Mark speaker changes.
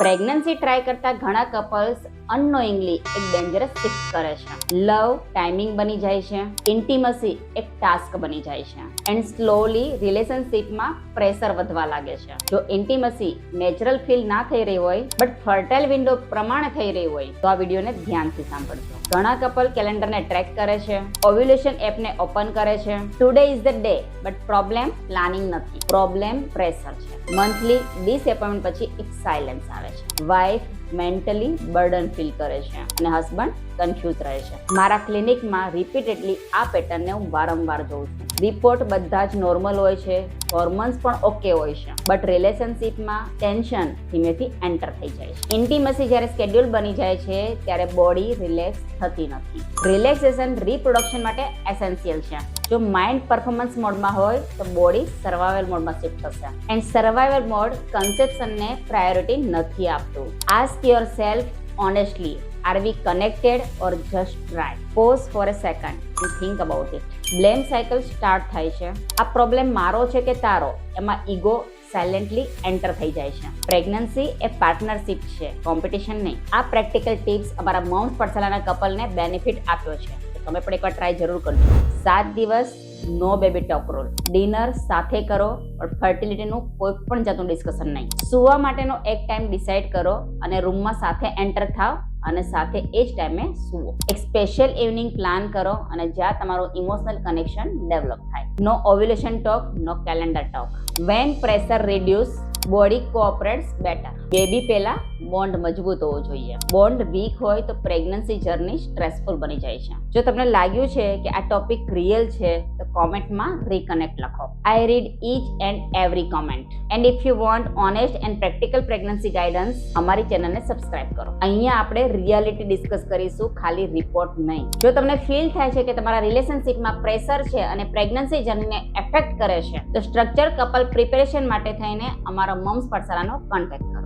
Speaker 1: Pregnancy try કરતા ઘણા couples અનનોઈંગલી એક ડેન્જરસ શિફ્ટ કરે છે. લવ ટાઈમિંગ બની જાય છે, ઇન્ટિમસી એક ટાસ્ક બની જાય છે એન્ડ સ્લોલી રિલેશનશિપમાં પ્રેશર વધવા લાગે છે. જો ઇન્ટિમસી નેચરલ ફીલ ના થઈ રહી હોય બટ ફર્ટાઇલ વિન્ડો પ્રમાણે થઈ રહી હોય તો આ વિડીયોને ધ્યાનથી સાંભળજો. ઘણા કપલ કેલેન્ડરને ટ્રેક કરે છે, ઓવ્યુલેશન એપને ઓપન કરે છે. Today is the day but problem planning નથી, પ્રોબ્લેમ પ્રેશર છે. મંથલી ડિસએપોઇન્ટમેન્ટ પછી એક સાયલેન્સ આવે છે. વાઇફ મેન્ટલી બર્ડન ફીલ કરે છે અને હસબન્ડ કન્ફ્યુઝ રહે છે. મારા ક્લિનિકમાં રિપીટેડલી આ પેટર્નને હું વારંવાર જોઉં છું. રિપોર્ટ બધા જ નોર્મલ હોય છે, હોર્મોન્સ પણ ઓકે હોય છે, બટ રિલેશનશિપમાં ટેન્શન ધીમેથી એન્ટર થઈ જાય છે. ઇન્ટિમસી જ્યારે સ્કેડ્યુલ બની જાય છે ત્યારે બોડી રિલેક્સ થતી નથી. રિલેક્સેશન રિપ્રોડક્શન માટે એસેન્શિયલ છે. જો માઇન્ડ પરફોર્મન્સ મોડમાં હોય તો બોડી સર્વાઇવલ મોડમાં શિફ્ટ થશે એન્ડ સર્વાઇવલ મોડ કન્સેપ્શનને પ્રાયોરિટી નથી આપતું. Ask yourself honestly, are we connected or just try? Pause for a second and think about it. Blame cycle start થાય છે. આ પ્રોબ્લેમ મારો છે કે તારો, એમાં ઈગો સાયલેન્ટલી એન્ટર થઈ જાય છે. પ્રેગ્નન્સી એ પાર્ટનરશિપ છે, કોમ્પિટિશન નહીં. આ પ્રેક્ટિકલ ટિપ્સ અમારા મોમ્સ પાઠશાળાના કપલને બેનિફિટ આપ્યો છે. તમે પણ એકવાર ટ્રાય જરૂર કરજો. 7 દિવસ નો બેબી ટોક રૂલ. ડિનર સાથે કરો પણ ફર્ટિલિટીનું કોઈ પણ જાતનું ડિસ્કશન નહીં. સુવા માટેનો એક ટાઈમ ડિસાઈડ કરો અને રૂમમાં સાથે એન્ટર થાવ અને સાથે એ જ ટાઈમે સુવો. એક સ્પેશિયલ ઇવનિંગ પ્લાન કરો અને જ્યાં તમારું ઇમોશનલ કનેક્શન ડેવલપ થાય. No ovulation talk, no calendar talk. When pressure reduce, body cooperates better. Baby પહેલા બોન્ડ મજબૂત હોવો જોઈએ. બોન્ડ વીક હોય તો પ્રેગ્નન્સી જર્ની સ્ટ્રેસફુલ બની જાય છે. જો તમને લાગ્યું છે કે આ ટોપિક રિયલ છે તો કોમેન્ટમાં રીકનેક્ટ લખો. આઈ read each and every comment and if you want honest and practical pregnancy guidance અમારી ચેનલને સબસ્ક્રાઇબ કરો. અહીંયા આપણે રિયાલિટી ડિસ્કસ કરીશું, ખાલી રિપોર્ટ નહીં. જો તમને ફીલ થાય છે કે તમારા રિલેશનશિપમાં પ્રેશર છે અને પ્રેગ્નન્સી જર્નીને એફેક્ટ કરે છે તો સ્ટ્રક્ચર કપલ પ્રિપેરેશન માટે થઈને અમારા મોમ્સ પાઠશાળાનો કોન્ટેક્ટ કરો.